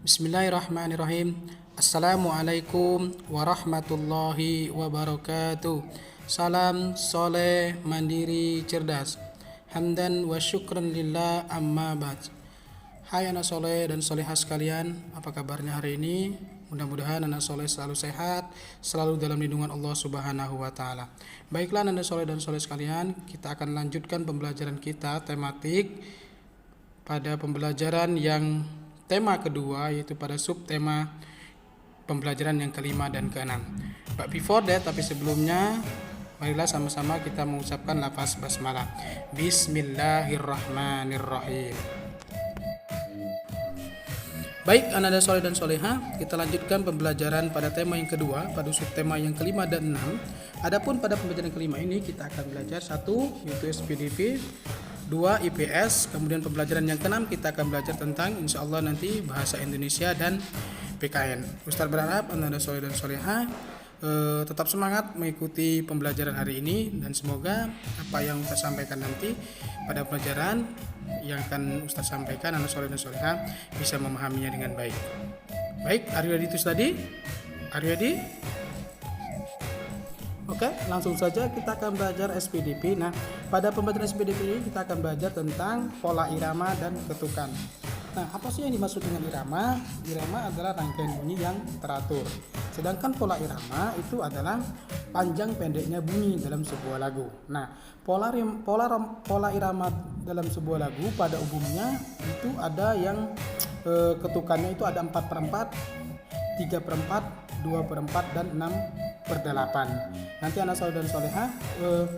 Bismillahirrahmanirrahim. Assalamualaikum warahmatullahi wabarakatuh. Salam soleh mandiri cerdas. Hamdan wa syukran lillah amma ba'd. Hai anak soleh dan solehah sekalian, apa kabarnya hari ini? Mudah-mudahan anak soleh selalu sehat, selalu dalam lindungan Allah Subhanahu wa Ta'ala. Baiklah anak soleh dan soleh sekalian, kita akan lanjutkan pembelajaran kita tematik pada pembelajaran yang tema kedua, yaitu pada subtema pembelajaran yang kelima dan keenam. But before that, tapi sebelumnya, marilah sama-sama kita mengucapkan lafaz basmalah. Bismillahirrahmanirrahim. Baik, anak soleh dan soleha, kita lanjutkan pembelajaran pada tema yang kedua, pada subtema yang kelima dan enam. Adapun pada pembelajaran kelima ini kita akan belajar satu, yaitu SPDP, 2 IPS, kemudian pembelajaran yang keenam kita akan belajar tentang insya Allah nanti bahasa Indonesia dan PKN. Ustaz berharap anda soleh dan soleha tetap semangat mengikuti pembelajaran hari ini, dan semoga apa yang Ustaz sampaikan nanti pada pelajaran yang akan Ustaz sampaikan anda soleh dan soleha bisa memahaminya dengan baik. Baik, are you ready to study? Are you ready? Oke, langsung saja kita akan belajar SPDP. Nah, pada pembelajaran SPDP ini kita akan belajar tentang pola irama dan ketukan. Nah, apa sih yang dimaksud dengan irama? Irama adalah rangkaian bunyi yang teratur. Sedangkan pola irama itu adalah panjang pendeknya bunyi dalam sebuah lagu. Nah, pola irama dalam sebuah lagu pada umumnya itu ada yang ketukannya itu ada 4/4, 3/4, 2/4, dan 6/8. Nanti anak soleh dan soleha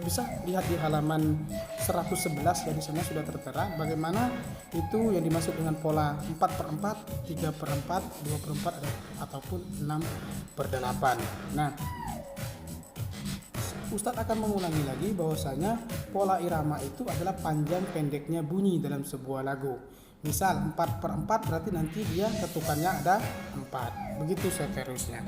bisa lihat di halaman 111 ya, di sana sudah tertera bagaimana itu yang dimaksud dengan pola 4/4, 3/4, 2/4 ataupun 6/8. Nah, Ustadz akan mengulangi lagi bahwasanya pola irama itu adalah panjang pendeknya bunyi dalam sebuah lagu. Misal 4/4 berarti nanti dia ketukannya ada 4. Begitu seterusnya.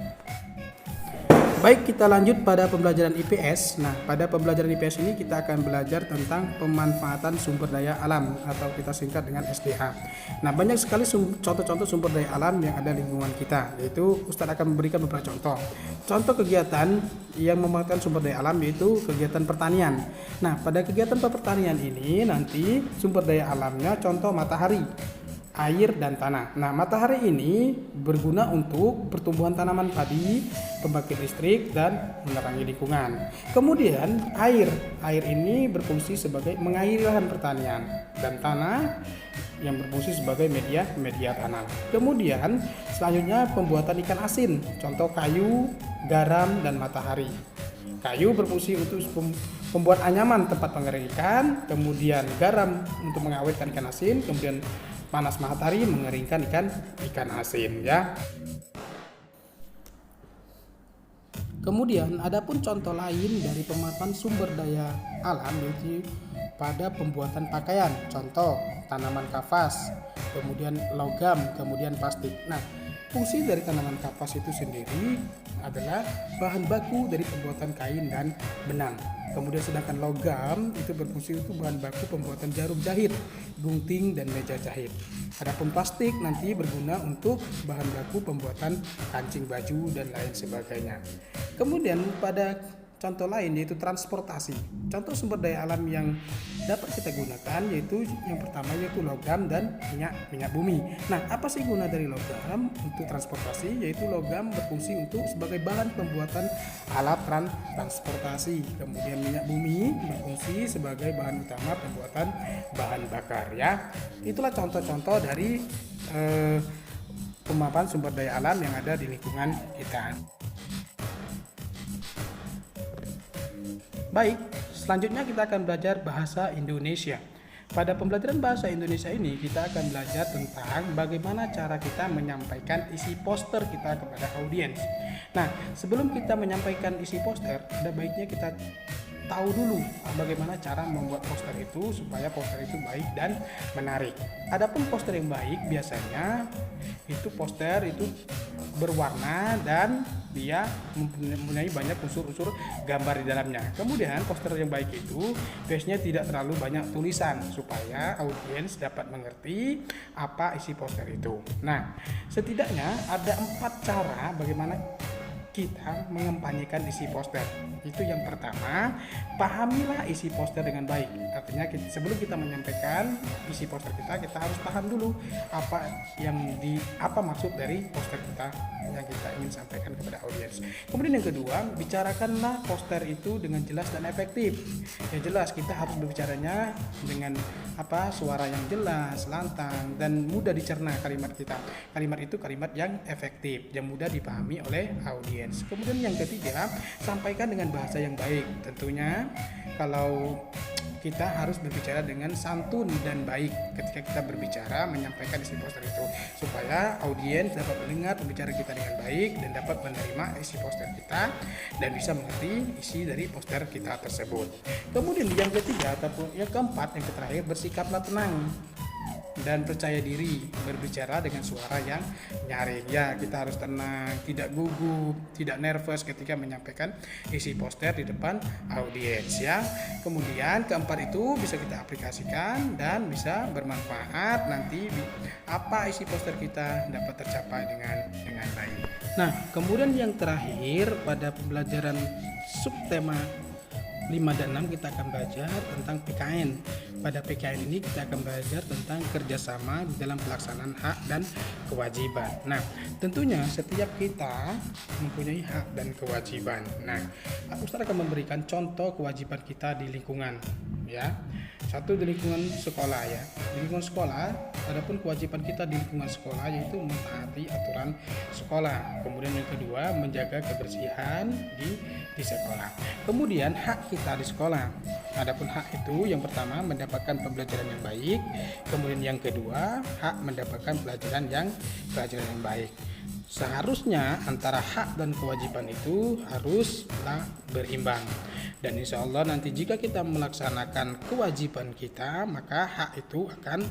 Baik, kita lanjut pada pembelajaran IPS. Nah, pada pembelajaran IPS ini kita akan belajar tentang pemanfaatan sumber daya alam atau kita singkat dengan SDA. Nah, banyak sekali contoh-contoh sumber daya alam yang ada di lingkungan kita, yaitu Ustadz akan memberikan beberapa contoh. Contoh kegiatan yang memanfaatkan sumber daya alam yaitu kegiatan pertanian. Nah, pada kegiatan pertanian ini nanti sumber daya alamnya contoh matahari, air, dan tanah. Nah, matahari ini berguna untuk pertumbuhan tanaman padi, pembangkit listrik, dan menerangi lingkungan. Kemudian air ini berfungsi sebagai mengairi lahan pertanian, dan tanah yang berfungsi sebagai media tanam. Kemudian selanjutnya pembuatan ikan asin, contoh kayu, garam, dan matahari. Kayu berfungsi untuk membuat anyaman tempat pengering ikan, kemudian garam untuk mengawetkan ikan asin, kemudian panas matahari mengeringkan ikan asin ya. Kemudian adapun contoh lain dari pemanfaatan sumber daya alam yaitu pada pembuatan pakaian, contoh tanaman kafas, kemudian logam, kemudian plastik. Nah, fungsi dari tanaman kapas itu sendiri adalah bahan baku dari pembuatan kain dan benang. Kemudian sedangkan logam itu berfungsi untuk bahan baku pembuatan jarum jahit, gunting, dan meja jahit. Adapun plastik nanti berguna untuk bahan baku pembuatan kancing baju dan lain sebagainya. Kemudian pada contoh lain yaitu transportasi. Contoh sumber daya alam yang dapat kita gunakan yaitu yang pertama yaitu logam dan minyak bumi. Nah, apa sih guna dari logam untuk transportasi? Yaitu logam berfungsi untuk sebagai bahan pembuatan alat transportasi. Kemudian minyak bumi berfungsi sebagai bahan utama pembuatan bahan bakar ya. Itulah contoh-contoh dari pemanfaatan sumber daya alam yang ada di lingkungan kita. Baik, selanjutnya kita akan belajar bahasa Indonesia. Pada pembelajaran bahasa Indonesia ini kita akan belajar tentang bagaimana cara kita menyampaikan isi poster kita kepada audiens. Nah, sebelum kita menyampaikan isi poster, ada baiknya kita tahu dulu bagaimana cara membuat poster itu supaya poster itu baik dan menarik. Adapun poster yang baik biasanya Itu poster itu berwarna dan dia mempunyai banyak unsur-unsur gambar di dalamnya. Kemudian poster yang baik itu biasanya tidak terlalu banyak tulisan supaya audiens dapat mengerti apa isi poster itu. Nah, setidaknya ada 4 cara bagaimana kita mengempanyekan isi poster. Itu yang pertama, pahamilah isi poster dengan baik. Artinya sebelum kita menyampaikan isi poster kita harus paham dulu apa maksud dari poster kita yang kita ingin sampaikan kepada audiens. Kemudian yang kedua, bicarakanlah poster itu dengan jelas dan efektif. Ya jelas, kita harus berbicaranya dengan suara yang jelas, lantang, dan mudah dicerna kalimat kita. Kalimat itu kalimat yang efektif, yang mudah dipahami oleh audiens. Kemudian yang ketiga, sampaikan dengan bahasa yang baik. Tentunya kalau kita harus berbicara dengan santun dan baik ketika kita berbicara menyampaikan isi poster itu, supaya audiens dapat mendengar pembicaraan kita dengan baik dan dapat menerima isi poster kita dan bisa mengerti isi dari poster kita tersebut. Kemudian yang ketiga ataupun yang keempat, yang terakhir, bersikaplah tenang dan percaya diri berbicara dengan suara yang nyaring. Ya, kita harus tenang, tidak gugup, tidak nervous ketika menyampaikan isi poster di depan audiens ya. Kemudian keempat itu bisa kita aplikasikan dan bisa bermanfaat nanti apa isi poster kita dapat tercapai dengan baik. Nah, kemudian yang terakhir pada pembelajaran subtema 5 dan 6 kita akan belajar tentang PKN. Pada PKN ini kita akan belajar tentang kerjasama di dalam pelaksanaan hak dan kewajiban. Nah, tentunya setiap kita mempunyai hak dan kewajiban. Nah, Ustaz akan memberikan contoh kewajiban kita di lingkungan ya. Satu, di lingkungan sekolah ya. Di lingkungan sekolah, adapun kewajiban kita di lingkungan sekolah yaitu mentaati aturan sekolah. Kemudian yang kedua, menjaga kebersihan di sekolah. Kemudian hak kita di sekolah. Adapun hak itu yang pertama mendapatkan pembelajaran yang baik. Kemudian yang kedua, hak mendapatkan pelajaran yang baik. Seharusnya antara hak dan kewajiban itu haruslah berimbang. Dan insya Allah nanti jika kita melaksanakan kewajiban kita, maka hak itu akan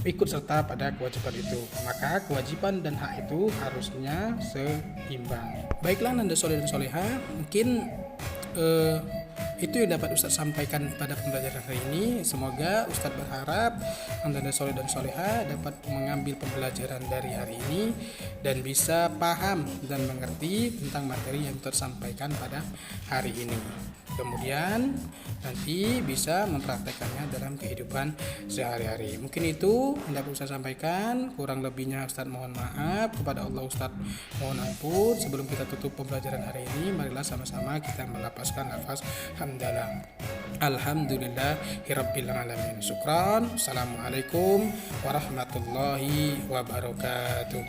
ikut serta pada kewajiban itu. Maka kewajiban dan hak itu harusnya seimbang. Baiklah Nanda Soleh dan Soleha, mungkin itu yang dapat Ustadz sampaikan pada pembelajaran hari ini. Semoga Ustadz berharap Anda Soleh dan Soleha dapat mengambil pembelajaran dari hari ini dan bisa paham dan mengerti tentang materi yang tersampaikan pada hari ini. Kemudian nanti bisa mempraktekannya dalam kehidupan sehari-hari. Mungkin itu yang dapat Ustadz sampaikan. Kurang lebihnya Ustadz mohon maaf. Kepada Allah Ustadz mohon ampun. Sebelum kita tutup pembelajaran hari ini, marilah sama-sama kita melapaskan nafas hamdalah. Alhamdulillahirabbil alamin. Syukran. Assalamualaikum warahmatullahi wabarakatuh.